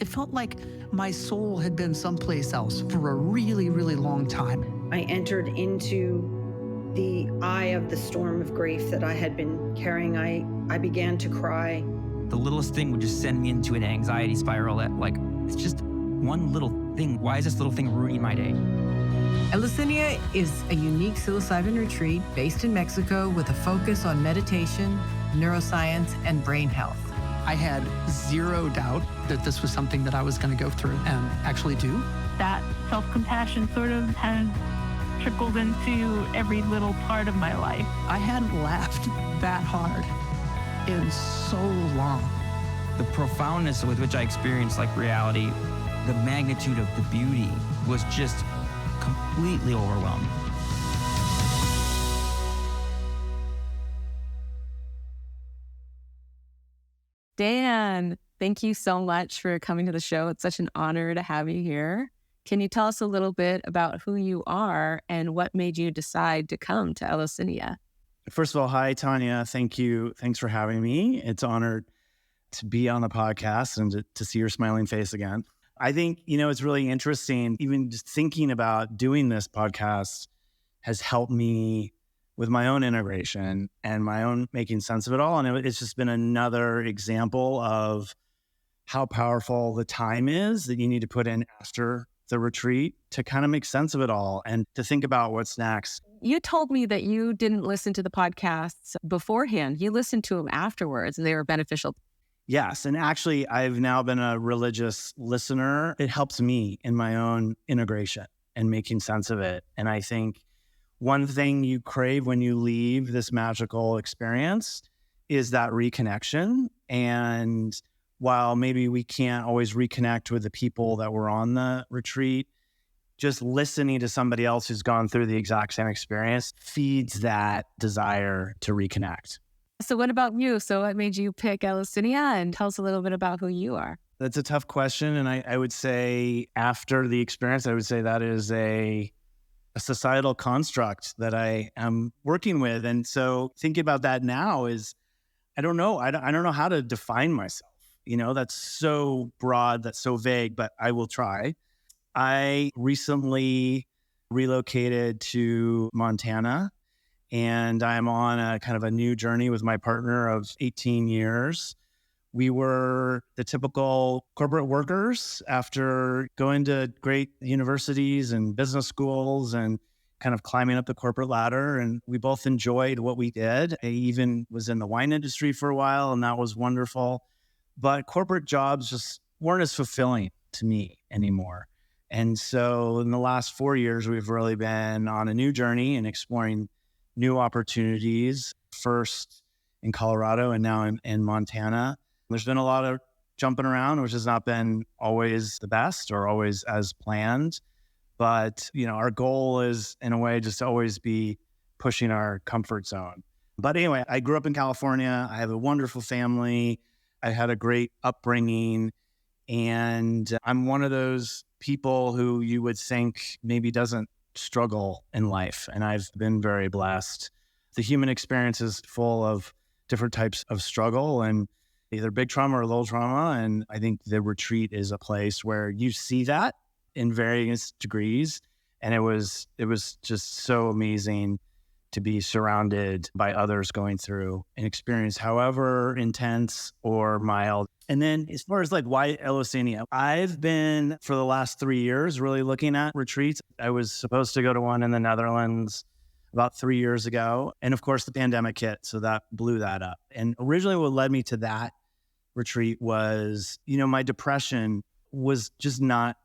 It felt like my soul had been someplace else for a really, really long time. I entered into the eye of the storm of grief that I had been carrying. I began to cry. The littlest thing would just send me into an anxiety spiral that, like, it's just one little thing. Why is this little thing ruining my day? Eleusinia is a unique psilocybin retreat based in Mexico with a focus on meditation, neuroscience, and brain health. I had zero doubt that this was something that I was going to go through and actually do. That self-compassion sort of has trickled into every little part of my life. I hadn't laughed that hard in so long. The profoundness with which I experienced like reality, the magnitude of the beauty was just completely overwhelming. Dan, thank you so much for coming to the show. It's such an honor to have you here. Can you tell us a little bit about who you are and what made you decide to come to Eleusinia? First of all, hi, Tanya. Thank you. Thanks for having me. It's an honor to be on the podcast and to see your smiling face again. I think, it's really interesting. Even just thinking about doing this podcast has helped me with my own integration and my own making sense of it all. And it's just been another example of how powerful the time is that you need to put in after the retreat to kind of make sense of it all and to think about what's next. You told me that you didn't listen to the podcasts beforehand. You listened to them afterwards and they were beneficial. Yes. And actually, I've now been a religious listener. It helps me in my own integration and making sense of it. And I think one thing you crave when you leave this magical experience is that reconnection. And while maybe we can't always reconnect with the people that were on the retreat, just listening to somebody else who's gone through the exact same experience feeds that desire to reconnect. So what about you? So what made you pick Eleusinia, and tell us a little bit about who you are? That's a tough question. And I would say after the experience, I would say that is a societal construct that I am working with. And so thinking about that now is, I don't know. I don't know how to define myself. That's so broad, that's so vague, but I will try. I recently relocated to Montana, and I'm on a kind of a new journey with my partner of 18 years. We were the typical corporate workers after going to great universities and business schools and kind of climbing up the corporate ladder. And we both enjoyed what we did. I even was in the wine industry for a while, and that was wonderful. But corporate jobs just weren't as fulfilling to me anymore. And so in the last 4 years, we've really been on a new journey and exploring new opportunities, first in Colorado and now in Montana. There's been a lot of jumping around, which has not been always the best or always as planned. But, our goal is, in a way, just to always be pushing our comfort zone. But anyway, I grew up in California. I have a wonderful family. I had a great upbringing. And I'm one of those people who you would think maybe doesn't struggle in life. And I've been very blessed. The human experience is full of different types of struggle and either big trauma or little trauma. And I think the retreat is a place where you see that in various degrees. And it was just so amazing to be surrounded by others going through an experience, however intense or mild. And then as far as why Eleusinia, I've been for the last 3 years really looking at retreats. I was supposed to go to one in the Netherlands about 3 years ago. And of course the pandemic hit, so that blew that up. And originally what led me to that retreat was, my depression was just not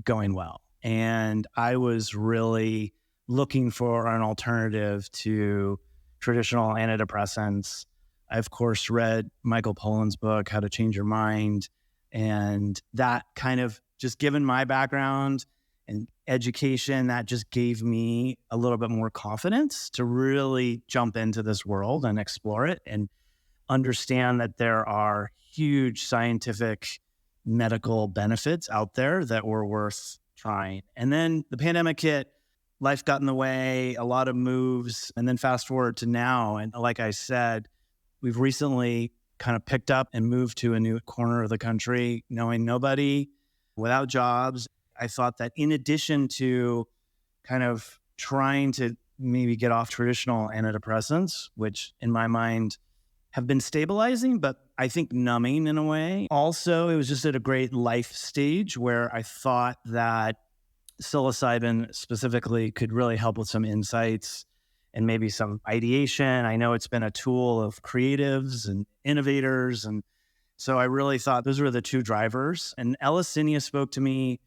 going well. And I was really looking for an alternative to traditional antidepressants. I, of course, read Michael Pollan's book, How to Change Your Mind. And that kind of just given my background and education, that just gave me a little bit more confidence to really jump into this world and explore it and understand that there are huge scientific medical benefits out there that were worth trying. And then the pandemic hit, life got in the way, a lot of moves, and then fast forward to now. And like I said, we've recently kind of picked up and moved to a new corner of the country, knowing nobody, without jobs. I thought that in addition to kind of trying to maybe get off traditional antidepressants, which in my mind have been stabilizing, but I think numbing in a way. Also, it was just at a great life stage where I thought that psilocybin specifically could really help with some insights and maybe some ideation. I know it's been a tool of creatives and innovators. And so I really thought those were the two drivers. And Eleusinia spoke to me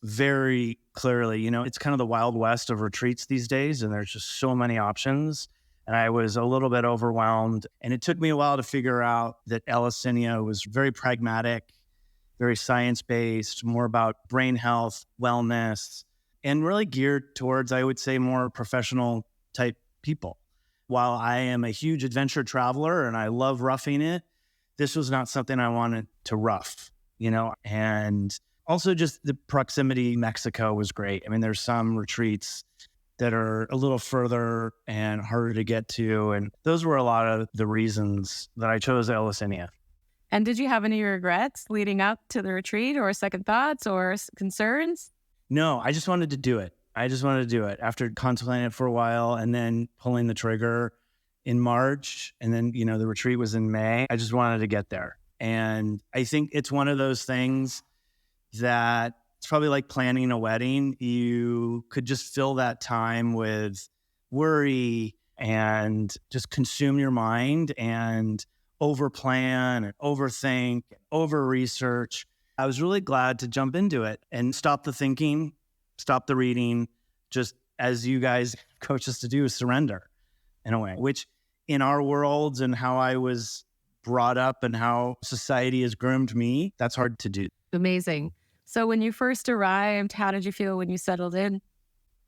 very clearly. You know, it's kind of the Wild West of retreats these days, and there's just so many options. And I was a little bit overwhelmed. And it took me a while to figure out that Eleusinia was very pragmatic, very science-based, more about brain health, wellness, and really geared towards, I would say, more professional type people. While I am a huge adventure traveler and I love roughing it, this was not something I wanted to rough, you know, and also just the proximity. Mexico was great. I mean, there's some retreats that are a little further and harder to get to. And those were a lot of the reasons that I chose Eleusinia. And did you have any regrets leading up to the retreat, or second thoughts or concerns? No, I just wanted to do it. I just wanted to do it after contemplating it for a while and then pulling the trigger in March. And then, you know, the retreat was in May. I just wanted to get there. And I think it's one of those things that it's probably like planning a wedding. You could just fill that time with worry and just consume your mind and overplan and overthink, over research. I was really glad to jump into it and stop the thinking, stop the reading, just as you guys coach us to do, surrender in a way, which in our worlds and how I was brought up and how society has groomed me, that's hard to do. Amazing. So when you first arrived, how did you feel when you settled in?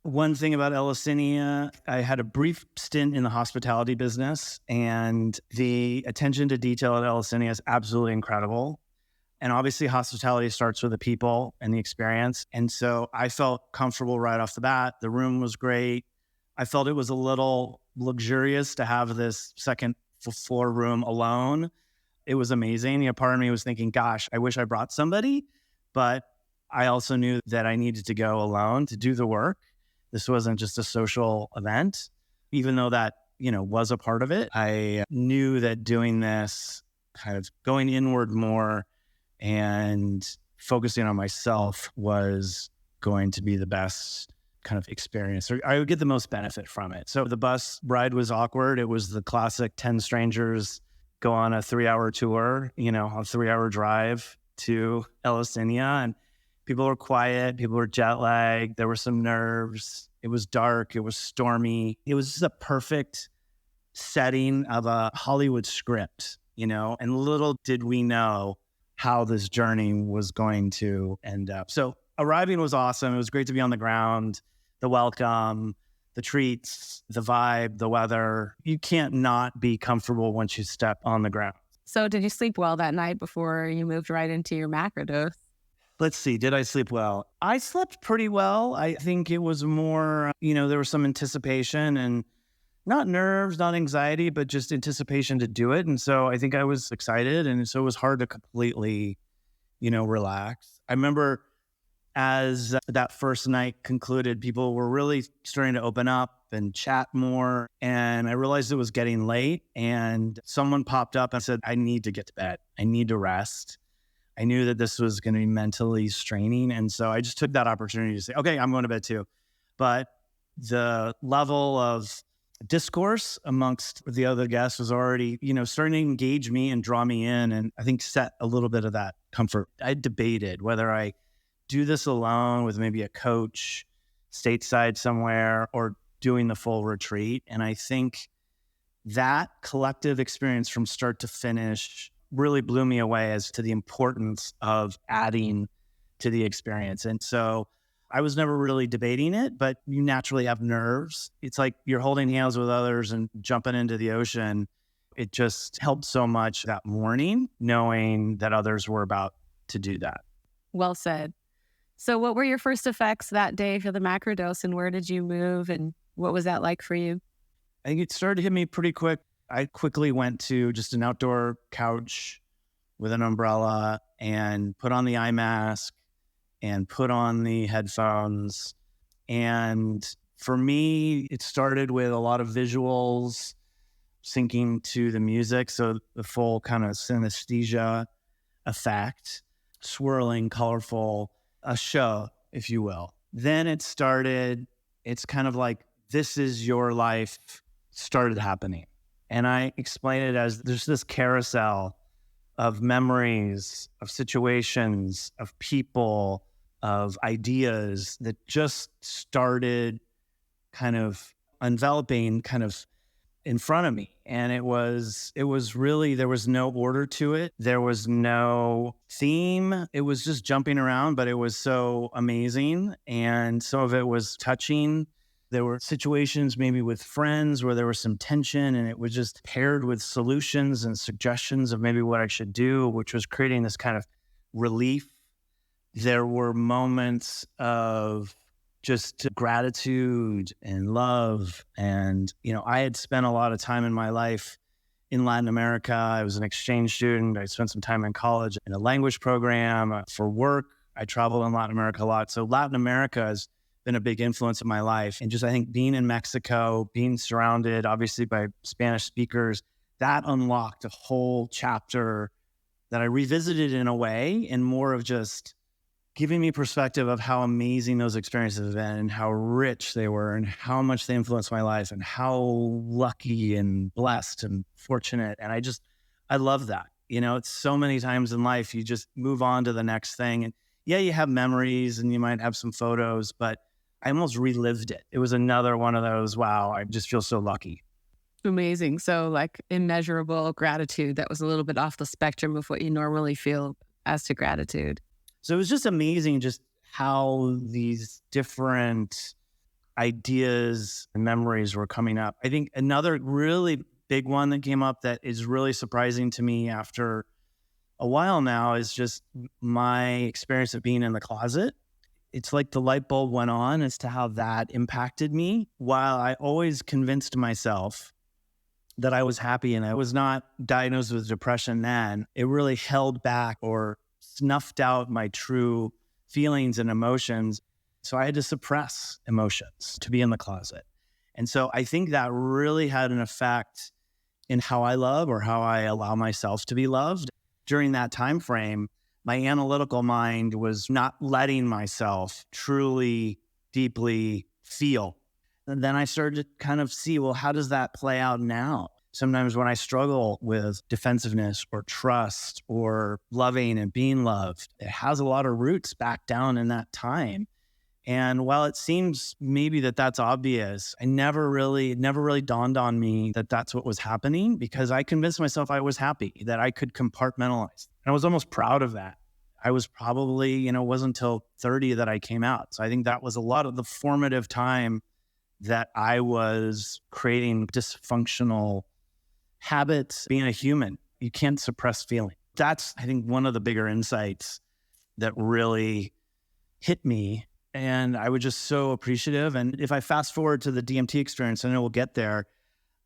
One thing about Eleusinia, I had a brief stint in the hospitality business, and the attention to detail at Eleusinia is absolutely incredible. And obviously hospitality starts with the people and the experience. And so I felt comfortable right off the bat. The room was great. I felt it was a little luxurious to have this second floor room alone. It was amazing. You know, part of me was thinking, gosh, I wish I brought somebody. But I also knew that I needed to go alone to do the work. This wasn't just a social event, even though that, you know, was a part of it. I knew that doing this, kind of going inward more and focusing on myself, was going to be the best kind of experience, or I would get the most benefit from it. So the bus ride was awkward. It was the classic 10 strangers go on a 3-hour tour, you know, a 3-hour drive to Eleusinia, and people were quiet, people were jet lagged, there were some nerves, it was dark, it was stormy. It was just a perfect setting of a Hollywood script, you know, and little did we know how this journey was going to end up. So arriving was awesome. It was great to be on the ground, the welcome, the treats, the vibe, the weather. You can't not be comfortable once you step on the ground. So did you sleep well that night before you moved right into your macrodose? Let's see. Did I sleep well? I slept pretty well. I think it was more, you know, there was some anticipation and not nerves, not anxiety, but just anticipation to do it. And so I think I was excited. And so it was hard to completely, you know, relax. I remember as that first night concluded, people were really starting to open up and chat more. And I realized it was getting late, and someone popped up and said, I need to get to bed. I need to rest. I knew that this was going to be mentally straining. And so I just took that opportunity to say, okay, I'm going to bed too. But the level of discourse amongst the other guests was already, you know, starting to engage me and draw me in. And I think set a little bit of that comfort. I debated whether I do this alone with maybe a coach stateside somewhere or doing the full retreat. And I think that collective experience from start to finish really blew me away as to the importance of adding to the experience. And so I was never really debating it, but you naturally have nerves. It's like you're holding hands with others and jumping into the ocean. It just helped so much that morning, knowing that others were about to do that. Well said. So what were your first effects that day for the macrodose, and where did you move, and what was that like for you? I think it started to hit me pretty quick. I quickly went to just an outdoor couch with an umbrella and put on the eye mask and put on the headphones. And for me, it started with a lot of visuals, syncing to the music. So the full kind of synesthesia effect, swirling, colorful, a show, if you will. Then it started, it's kind of like, this is your life started happening. And I explain it as there's this carousel of memories, of situations, of people, of ideas that just started kind of enveloping kind of in front of me. And it was really, there was no order to it. There was no theme. It was just jumping around, but it was so amazing. And some of it was touching. There were situations maybe with friends where there was some tension, and it was just paired with solutions and suggestions of maybe what I should do, which was creating this kind of relief. There were moments of just gratitude and love. And, I had spent a lot of time in my life in Latin America. I was an exchange student. I spent some time in college in a language program. For work, I traveled in Latin America a lot. So Latin America has been a big influence in my life. And just, I think, being in Mexico, being surrounded obviously by Spanish speakers, that unlocked a whole chapter that I revisited in a way, and more of just giving me perspective of how amazing those experiences have been and how rich they were and how much they influenced my life and how lucky and blessed and fortunate. And I love that. It's so many times in life, you just move on to the next thing. And yeah, you have memories and you might have some photos, but I almost relived it. It was another one of those, wow, I just feel so lucky. Amazing. So like immeasurable gratitude that was a little bit off the spectrum of what you normally feel as to gratitude. So it was just amazing just how these different ideas and memories were coming up. I think another really big one that came up that is really surprising to me after a while now is just my experience of being in the closet. It's like the light bulb went on as to how that impacted me. While I always convinced myself that I was happy and I was not diagnosed with depression then, it really held back or snuffed out my true feelings and emotions. So I had to suppress emotions to be in the closet. And so I think that really had an effect in how I love or how I allow myself to be loved. During that time frame, my analytical mind was not letting myself truly, deeply feel. And then I started to kind of see, well, how does that play out now? Sometimes when I struggle with defensiveness or trust or loving and being loved, it has a lot of roots back down in that time. And while it seems maybe that's obvious, it never really dawned on me that that's what was happening, because I convinced myself I was happy, that I could compartmentalize. And I was almost proud of that. I was probably, it wasn't until 30 that I came out. So I think that was a lot of the formative time that I was creating dysfunctional habits. Being a human, you can't suppress feeling. That's, I think, one of the bigger insights that really hit me. And I was just so appreciative. And if I fast forward to the DMT experience, I know we'll get there,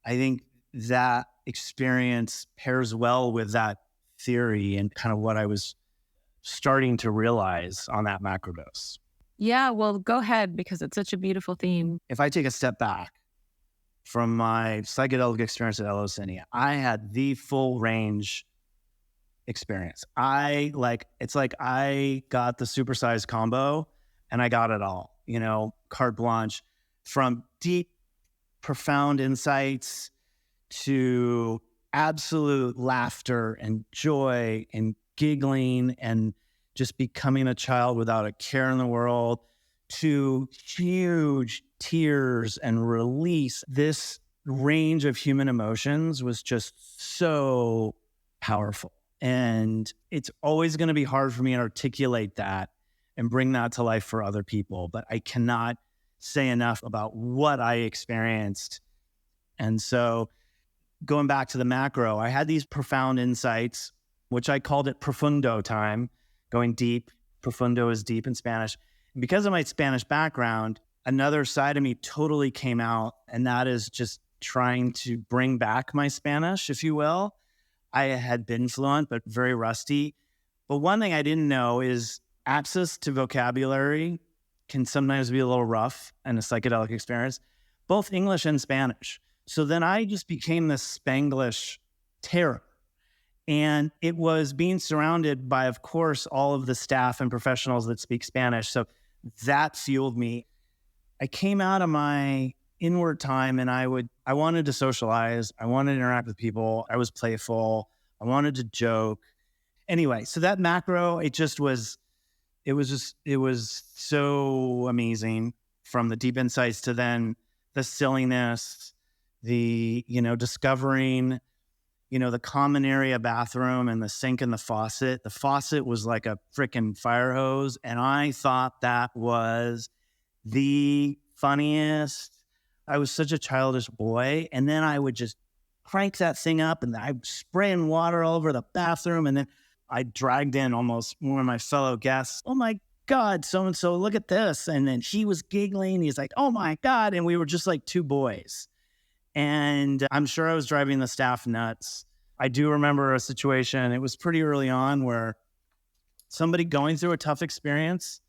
I think that experience pairs well with that theory and kind of what I was starting to realize on that macrodose. Yeah, well, go ahead, because it's such a beautiful theme. If I take a step back from my psychedelic experience at Eleusinia, I had the full range experience. It's like I got the supersized combo and I got it all, carte blanche, from deep, profound insights to absolute laughter and joy and giggling and just becoming a child without a care in the world, to huge tears and release. This range of human emotions was just so powerful. And it's always going to be hard for me to articulate that and bring that to life for other people. But I cannot say enough about what I experienced. And so going back to the macro, I had these profound insights, which I called it profundo time, going deep. Profundo is deep in Spanish. Because of my Spanish background, another side of me totally came out, and that is just trying to bring back my Spanish, if you will. I had been fluent, but very rusty. But one thing I didn't know is access to vocabulary can sometimes be a little rough in a psychedelic experience, both English and Spanish. So then I just became this Spanglish terror. And it was being surrounded by, of course, all of the staff and professionals that speak Spanish. So that fueled me. I came out of my inward time and I wanted to socialize. I wanted to interact with people. I was playful. I wanted to joke. Anyway, so that macro, it was so amazing, from the deep insights to then the silliness, the, discovering, the common area bathroom and the sink and the faucet. The faucet was like a freaking fire hose. And I thought that was the funniest. I was such a childish boy. And then I would just crank that thing up and I spraying water all over the bathroom. And then I dragged in almost one of my fellow guests. Oh my God, so-and-so, look at this. And then he was giggling. He's like, oh my God. And we were just like two boys. And I'm sure I was driving the staff nuts. I do remember a situation, it was pretty early on, where somebody going through a tough experience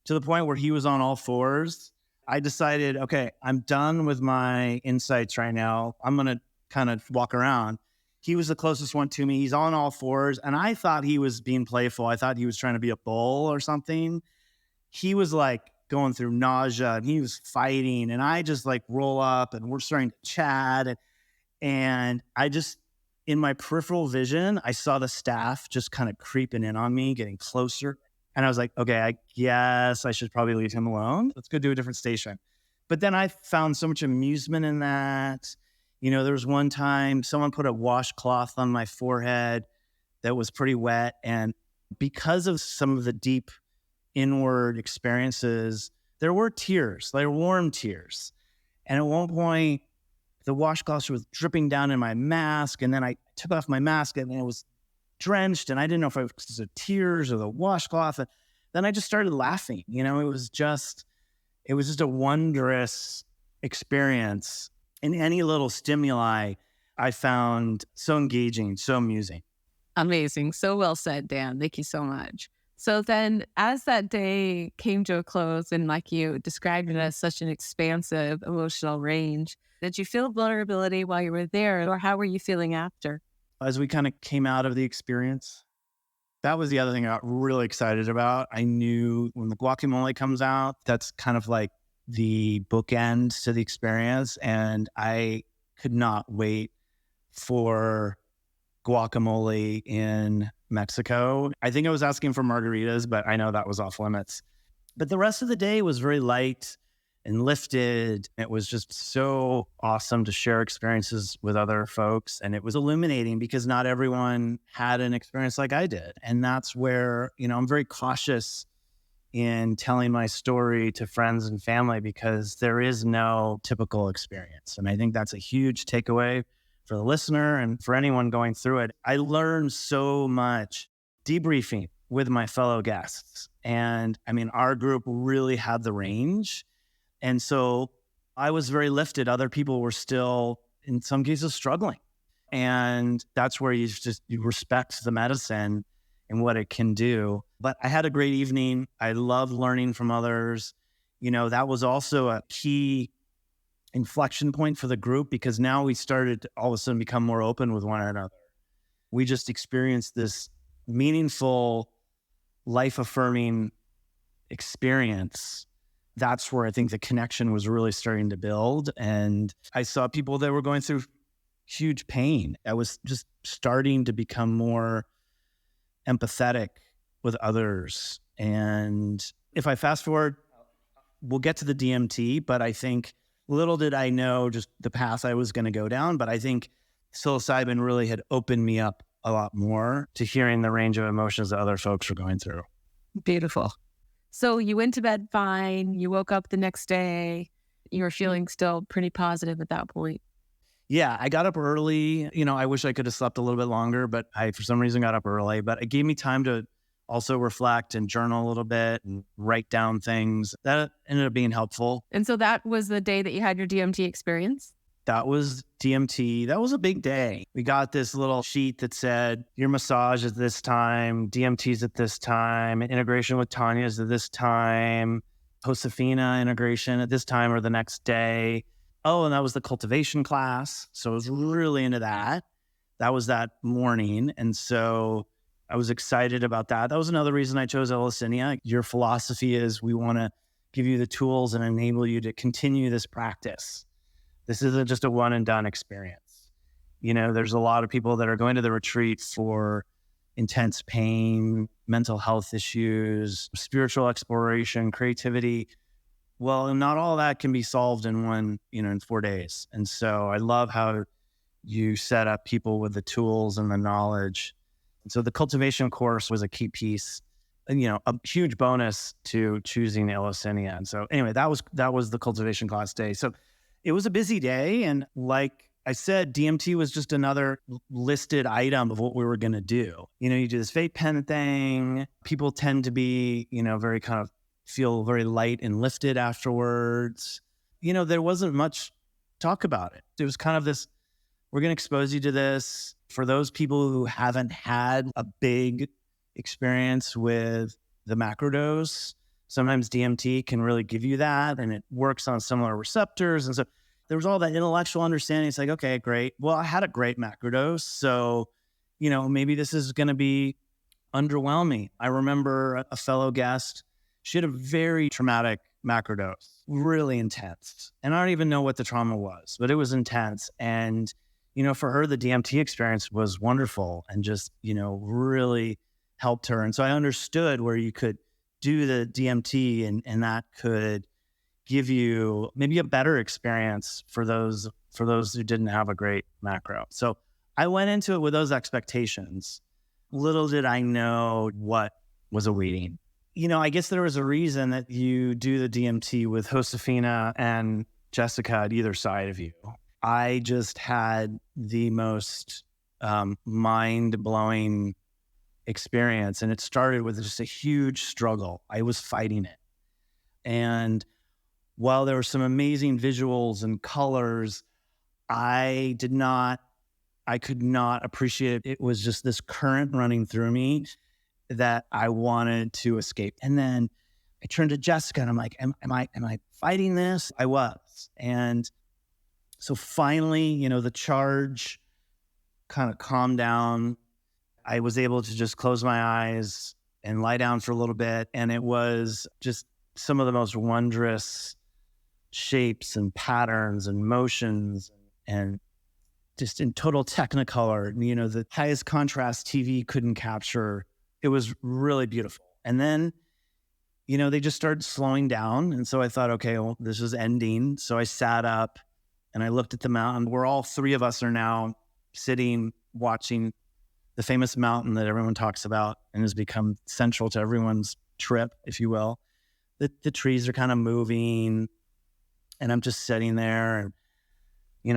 to the point where he was on all fours. I decided, okay, I'm done with my insights right now. I'm going to kind of walk around. He was the closest one to me. He's on all fours. And I thought he was being playful. I thought he was trying to be a bull or something. He was like going through nausea and he was fighting. And I just like roll up and we're starting to chat. And I just, in my peripheral vision, I saw the staff just kind of creeping in on me, getting closer. And I was like, okay, I guess I should probably leave him alone. Let's go do a different station. But then I found so much amusement in that. There was one time someone put a washcloth on my forehead that was pretty wet. And because of some of the deep inward experiences, there were tears, like warm tears. And at one point, the washcloth was dripping down in my mask. And then I took off my mask and it was drenched. And I didn't know if it was because of tears or the washcloth. And then I just started laughing. It was just a wondrous experience. And any little stimuli I found so engaging, so amusing. Amazing. So well said, Dan. Thank you so much. So then as that day came to a close, and like you described it as such an expansive emotional range, did you feel vulnerability while you were there, or how were you feeling after? As we kind of came out of the experience, that was the other thing I got really excited about. I knew when the guacamole comes out, that's kind of like the bookend to the experience. And I could not wait for guacamole in Mexico. I think I was asking for margaritas, but I know that was off limits. But the rest of the day was very light and lifted. It was just so awesome to share experiences with other folks. And it was illuminating because not everyone had an experience like I did. And that's where, I'm very cautious in telling my story to friends and family because there is no typical experience. And I think that's a huge takeaway for the listener and for anyone going through it. I learned so much debriefing with my fellow guests. And our group really had the range. And so I was very lifted. Other people were still, in some cases, struggling. And that's where you respect the medicine and what it can do. But I had a great evening. I loved learning from others. That was also a key inflection point for the group because now we started to all of a sudden become more open with one another. We just experienced this meaningful, life-affirming experience. That's where I think the connection was really starting to build. And I saw people that were going through huge pain. I was just starting to become more empathetic with others. And if I fast forward, we'll get to the DMT, but I think little did I know just the path I was going to go down. But I think psilocybin really had opened me up a lot more to hearing the range of emotions that other folks were going through. Beautiful. So you went to bed fine. You woke up the next day. You were feeling still pretty positive at that point. Yeah, I got up early. I wish I could have slept a little bit longer, but I, for some reason, got up early. But it gave me time to also reflect and journal a little bit and write down things. That ended up being helpful. And so that was the day that you had your DMT experience? that was DMT. That was a big day. We got this little sheet that said, your massage is this time, DMT's at this time, integration with Tanya's at this time, Josefina integration at this time or the next day. Oh, and that was the cultivation class. So I was really into that. That was that morning. And so I was excited about that. That was another reason I chose Eleusinia. Your philosophy is we want to give you the tools and enable you to continue this practice. This isn't just a one and done experience. You know, there's a lot of people that are going to the retreat for intense pain, mental health issues, spiritual exploration, creativity. Well, not all that can be solved in in 4 days. And so I love how you set up people with the tools and the knowledge. And so the cultivation course was a key piece, and, a huge bonus to choosing Eleusinia. And so anyway, that was the cultivation class day. So it was a busy day. And like I said, DMT was just another listed item of what we were going to do. You do this vape pen thing. People tend to be, very kind of feel very light and lifted afterwards. There wasn't much talk about it. It was kind of this, we're going to expose you to this. For those people who haven't had a big experience with the macrodose, sometimes DMT can really give you that, and it works on similar receptors. And so there was all that intellectual understanding. It's like, okay, great. Well, I had a great macrodose, so, maybe this is going to be underwhelming. I remember a fellow guest, she had a very traumatic macrodose, really intense. And I don't even know what the trauma was, but it was intense. And, for her, the DMT experience was wonderful and just, really helped her. And so I understood where you could do the DMT and that could give you maybe a better experience for those who didn't have a great macro. So I went into it with those expectations. Little did I know what was awaiting. I guess there was a reason that you do the DMT with Josefina and Jessica at either side of you. I just had the most mind-blowing experience, and it started with just a huge struggle. I was fighting it. And while there were some amazing visuals and colors, I could not appreciate it. It was just this current running through me that I wanted to escape. And then I turned to Jessica and I'm like, am I fighting this? I was. And so finally, the charge kind of calmed down. I was able to just close my eyes and lie down for a little bit. And it was just some of the most wondrous shapes and patterns and motions and just in total technicolor, the highest contrast TV couldn't capture. It was really beautiful. And then, they just started slowing down. And so I thought, okay, well, this is ending. So I sat up and I looked at the mountain where all three of us are now sitting, watching the famous mountain that everyone talks about and has become central to everyone's trip, if you will. The trees are kind of moving and I'm just sitting there and,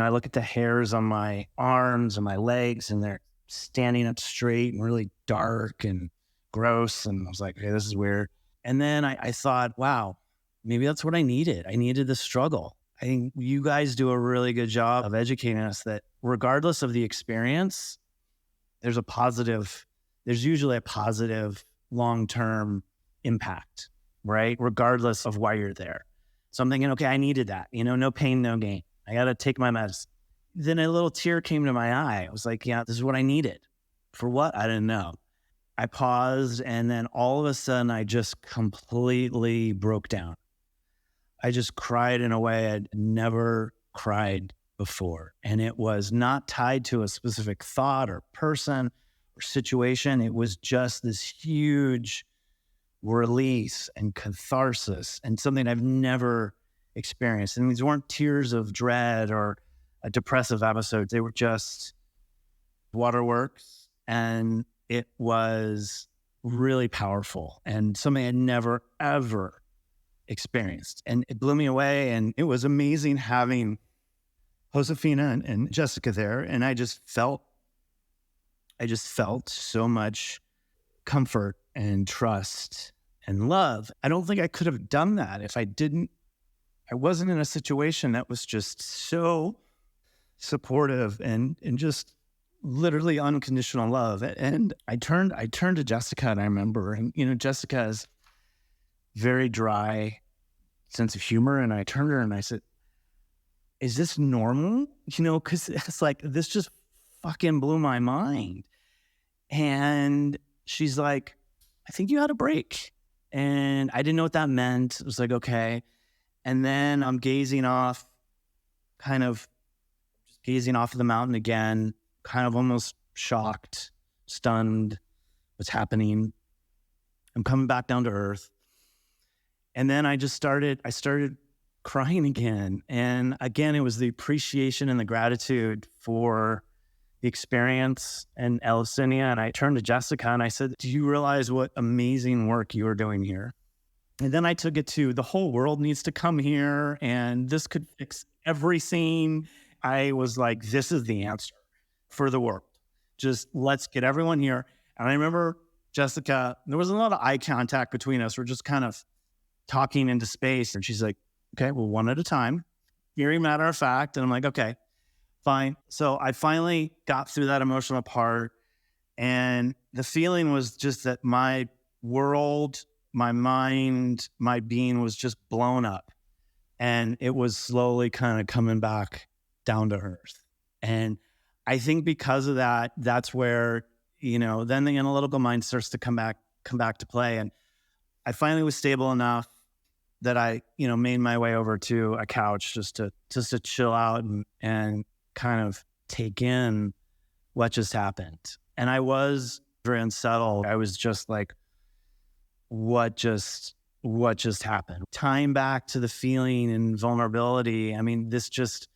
I look at the hairs on my arms and my legs and they're standing up straight and really dark and gross. And I was like, okay, this is weird. And then I thought, wow, maybe that's what I needed. I needed the struggle. I think you guys do a really good job of educating us that regardless of the experience, there's usually a positive long-term impact, right? Regardless of why you're there. So I'm thinking, okay, I needed that, no pain, no gain. I got to take my medicine. Then a little tear came to my eye. I was like, yeah, this is what I needed. For what? I didn't know. I paused and then all of a sudden I just completely broke down. I just cried in a way I'd never cried before. And it was not tied to a specific thought or person or situation. It was just this huge release and catharsis and something I've never experienced. And these weren't tears of dread or a depressive episode. They were just waterworks. And it was really powerful and something I'd never, ever experienced. And it blew me away. And it was amazing having Josefina and Jessica there. And I just felt so much comfort and trust and love. I don't think I could have done that if I wasn't in a situation that was just so supportive and just literally unconditional love. And I turned to Jessica, and I remember, and Jessica has very dry sense of humor, and I turned to her and I said, "Is this normal?" Because it's like, this just fucking blew my mind. And she's like, "I think you had a break." And I didn't know what that meant. It was like, okay. And then I'm gazing off of the mountain again, kind of almost shocked, stunned, what's happening. I'm coming back down to earth. And then I started crying again. And again, it was the appreciation and the gratitude for the experience in Eleusinia. And I turned to Jessica and I said, "Do you realize what amazing work you are doing here?" And then I took it to the whole world needs to come here, and this could fix everything. I was like, this is the answer for the world. Just let's get everyone here. And I remember Jessica, there was a lot of eye contact between us. We're just kind of talking into space. And she's like, "Okay, well, one at a time." Very matter of fact. And I'm like, okay, fine. So I finally got through that emotional part. And the feeling was just that my world, my mind, my being was just blown up. And it was slowly kind of coming back down to earth. And I think because of that, that's where, then the analytical mind starts to come back to play. And I finally was stable enough that I, made my way over to a couch just to chill out and kind of take in what just happened. And I was very unsettled. I was just like, what just happened? Tying back to the feeling and vulnerability. I mean, this just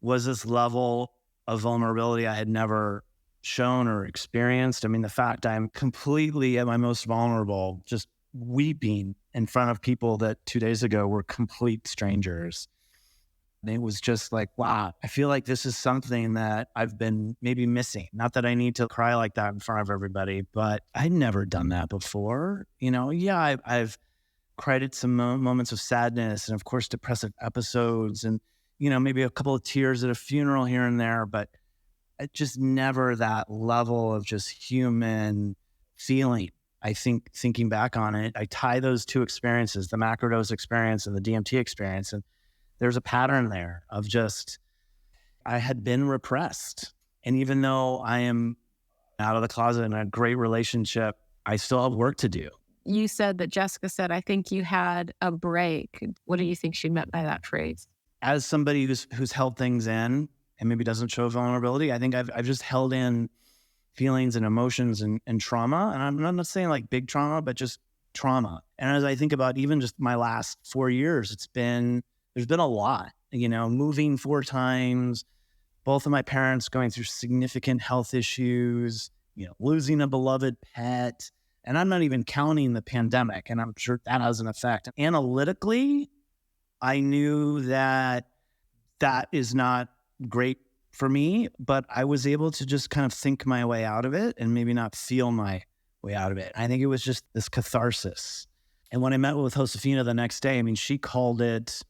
was this level of vulnerability I had never shown or experienced. I mean, the fact I'm completely at my most vulnerable, just weeping in front of people that 2 days ago were complete strangers. And it was just like, wow, I feel like this is something that I've been maybe missing. Not that I need to cry like that in front of everybody, but I'd never done that before. I've cried at some moments of sadness and, of course, depressive episodes and, maybe a couple of tears at a funeral here and there, but it just never that level of just human feeling. I think thinking back on it, I tie those two experiences, the macrodose experience and the DMT experience, and there's a pattern there of just, I had been repressed. And even though I am out of the closet in a great relationship, I still have work to do. You said that Jessica said, "I think you had a break." What do you think she meant by that phrase? As somebody who's held things in and maybe doesn't show vulnerability, I think I've just held in feelings and emotions and trauma. And I'm not saying like big trauma, but just trauma. And as I think about even just my last 4 years, there's been a lot, moving 4 times, both of my parents going through significant health issues, losing a beloved pet. And I'm not even counting the pandemic, and I'm sure that has an effect. Analytically, I knew that is not great for me, but I was able to just kind of think my way out of it and maybe not feel my way out of it. I think it was just this catharsis. And when I met with Josefina the next day, I mean, she called it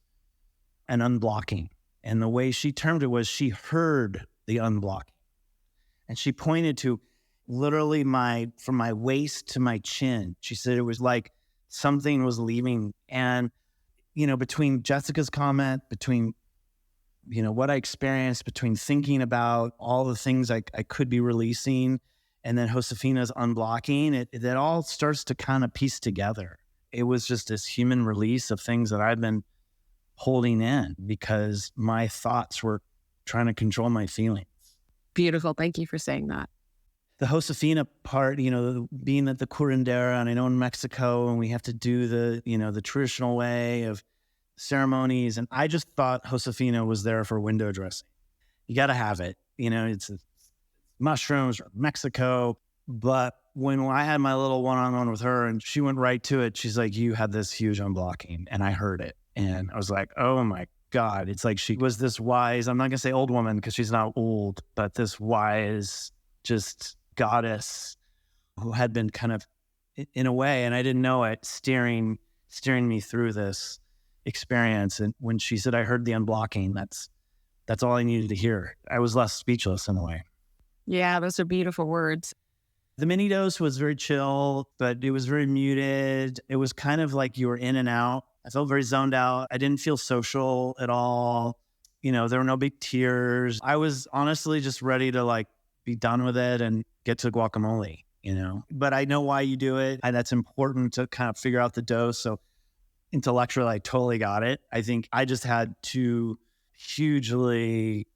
an unblocking. And the way she termed it was she heard the unblocking. And she pointed to literally from my waist to my chin. She said it was like something was leaving. And, between Jessica's comment, between, what I experienced, between thinking about all the things I could be releasing, and then Josefina's unblocking, it all starts to kind of piece together. It was just this human release of things that I've been holding in because my thoughts were trying to control my feelings. Beautiful. Thank you for saying that. The Josefina part, being at the curandera, and I know in Mexico, and we have to do the traditional way of ceremonies. And I just thought Josefina was there for window dressing. You got to have it. It's mushrooms or Mexico. But when I had my little one-on-one with her and she went right to it, she's like, "You had this huge unblocking." And I heard it. And I was like, oh my God. It's like she was this wise, I'm not going to say old woman because she's not old, but this wise, just goddess who had been kind of, in a way, and I didn't know it, steering me through this experience. And when she said, "I heard the unblocking," that's all I needed to hear. I was less speechless in a way. Yeah, those are beautiful words. The mini dose was very chill, but it was very muted. It was kind of like you were in and out. I felt very zoned out. I didn't feel social at all. There were no big tears. I was honestly just ready to like be done with it and get to guacamole, But I know why you do it. And that's important to kind of figure out the dose. So intellectually, I totally got it. I think I just had two hugely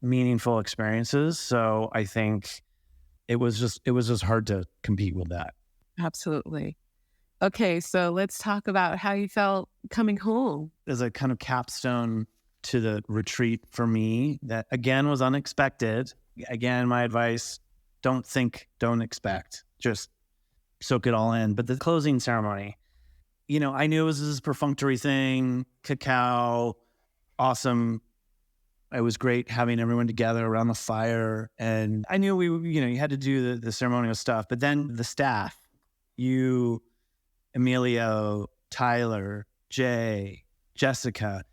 meaningful experiences. So I think it was just hard to compete with that. Absolutely. Okay, so let's talk about how you felt coming home. As a kind of capstone to the retreat for me, that again was unexpected. Again, my advice, don't think, don't expect, just soak it all in. But the closing ceremony, I knew it was this perfunctory thing, cacao, awesome. It was great having everyone together around the fire. And I knew you had to do the ceremonial stuff, but then the staff, you, Emilio, Tyler, Jay, Jessica,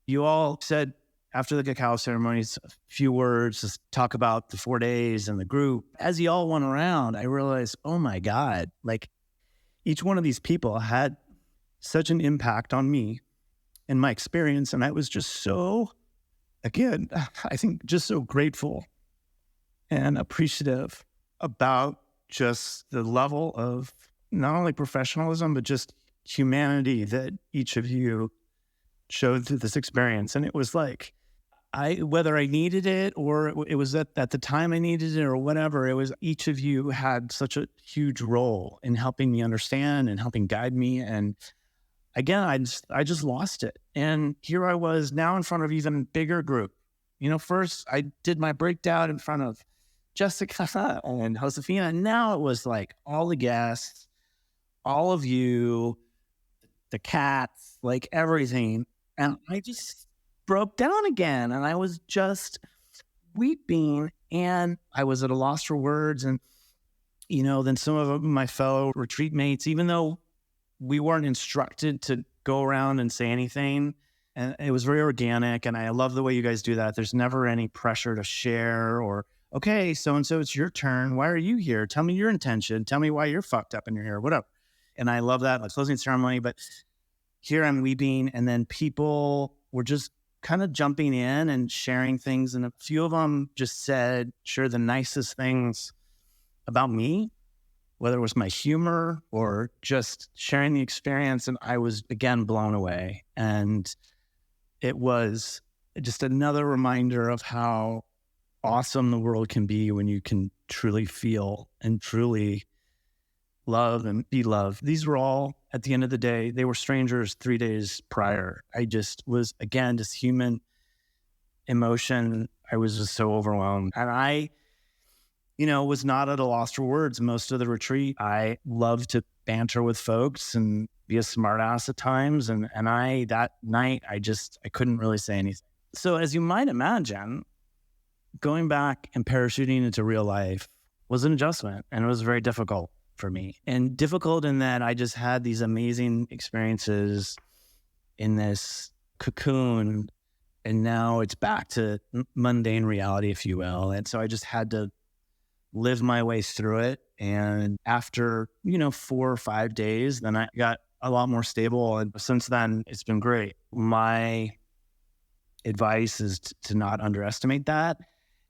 you all said after the cacao ceremonies, a few words, just talk about the 4 days and the group. As you all went around, I realized, oh my God, like each one of these people had such an impact on me and my experience. And I was just so, again, I think just so grateful and appreciative about just the level of not only professionalism, but just humanity that each of you showed through this experience. And it was like, whether I needed it or it was at the time I needed it or whatever, it was each of you had such a huge role in helping me understand and helping guide me. And again, I just lost it. And here I was now in front of even bigger group. First I did my breakdown in front of Jessica and Josefina. Now it was like all the guests, all of you, the cats, like everything. And I just broke down again. And I was just weeping. And I was at a loss for words. And, then some of my fellow retreat mates, even though we weren't instructed to go around and say anything, and it was very organic. And I love the way you guys do that. There's never any pressure to share or, okay, so-and-so, it's your turn. Why are you here? Tell me your intention. Tell me why you're fucked up and you're here, whatever. And I love that, like closing ceremony. But here I'm weeping, and then people were just kind of jumping in and sharing things. And a few of them just said, sure, the nicest things about me, whether it was my humor or just sharing the experience. And I was, again, blown away. And it was just another reminder of how awesome the world can be when you can truly feel and truly love and be loved. These were all, at the end of the day, they were strangers 3 days prior. I just was, again, just human emotion. I was just so overwhelmed. And I, was not at a loss for words most of the retreat. I love to banter with folks and be a smartass at times. And that night, I couldn't really say anything. So as you might imagine, going back and parachuting into real life was an adjustment, and it was very difficult for me. And difficult in that I just had these amazing experiences in this cocoon, and now it's back to mundane reality, if you will. And so I just had to live my way through it. And after, 4 or 5 days, then I got a lot more stable. And since then, it's been great. My advice is to not underestimate that,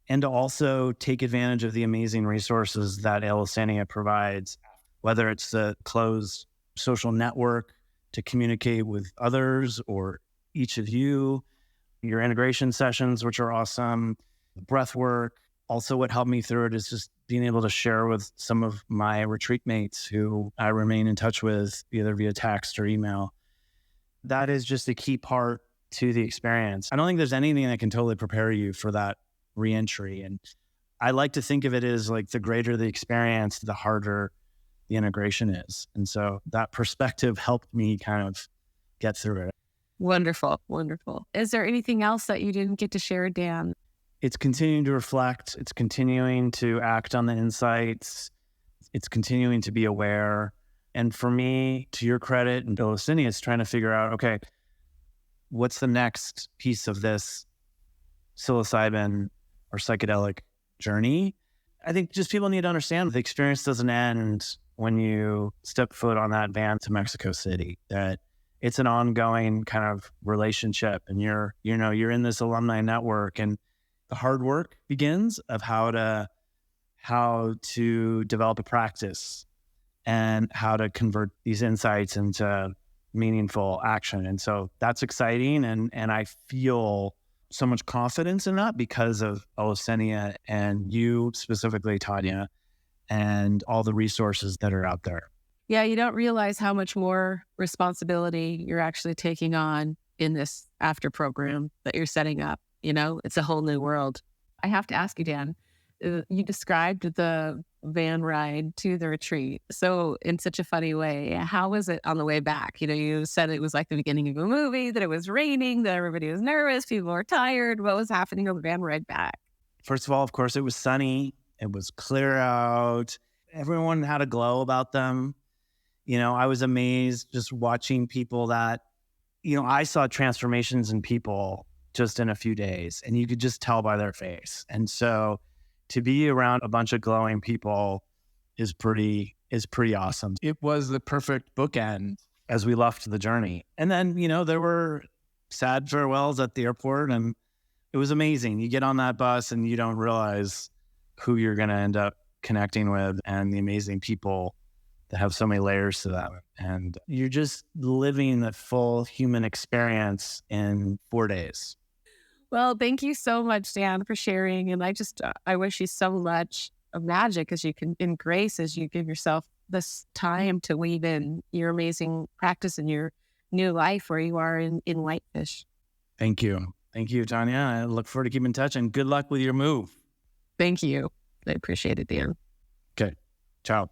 and to also take advantage of the amazing resources that Eleusinia provides, whether it's the closed social network to communicate with others or each of you, your integration sessions, which are awesome, breath work. Also, what helped me through it is just being able to share with some of my retreat mates who I remain in touch with, either via text or email. That is just a key part to the experience. I don't think there's anything that can totally prepare you for that reentry. And I like to think of it as like the greater the experience, the harder the integration is. And so that perspective helped me kind of get through it. Wonderful. Wonderful. Is there anything else that you didn't get to share, Dan? It's continuing to reflect. It's continuing to act on the insights. It's continuing to be aware. And for me, to your credit and Eleusinia, it's trying to figure out, okay, what's the next piece of this psilocybin or psychedelic journey. I think just people need to understand the experience doesn't end when you step foot on that van to Mexico City, that it's an ongoing kind of relationship, and you're in this alumni network, and the hard work begins of how to develop a practice and how to convert these insights into meaningful action. And so that's exciting. And I feel so much confidence in that because of Eleusinia and you specifically, Tanya, and all the resources that are out there. Yeah, you don't realize how much more responsibility you're actually taking on in this after program that you're setting up. It's a whole new world. I have to ask you, Dan, you described the van ride to the retreat so in such a funny way. How was it on the way back? You said it was like the beginning of a movie, that it was raining, that everybody was nervous, people were tired. What was happening on the van ride back? First of all, of course, it was sunny. It was clear out. Everyone had a glow about them. I was amazed just watching people that, I saw transformations in people just in a few days, and you could just tell by their face. And so to be around a bunch of glowing people is pretty awesome. It was the perfect bookend as we left the journey. And then, there were sad farewells at the airport, and it was amazing. You get on that bus and you don't realize who you're going to end up connecting with and the amazing people that have so many layers to them. And you're just living the full human experience in 4 days. Well, thank you so much, Dan, for sharing. And I wish you so much of magic as you can, in grace, as you give yourself this time to weave in your amazing practice and your new life where you are in Whitefish. Thank you. Thank you, Tanya. I look forward to keeping in touch, and good luck with your move. Thank you. I appreciate it, Dan. Okay. Ciao.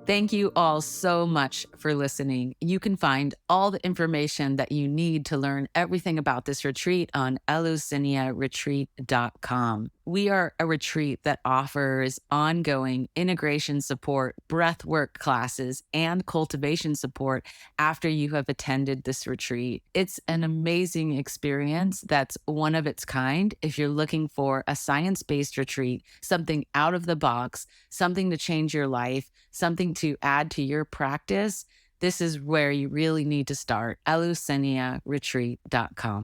Thank you all so much for listening. You can find all the information that you need to learn everything about this retreat on eleusiniaretreat.com. We are a retreat that offers ongoing integration support, breathwork classes, and cultivation support after you have attended this retreat. It's an amazing experience that's one of its kind. If you're looking for a science-based retreat, something out of the box, something to change your life, something to add to your practice, this is where you really need to start. eleusiniaretreat.com.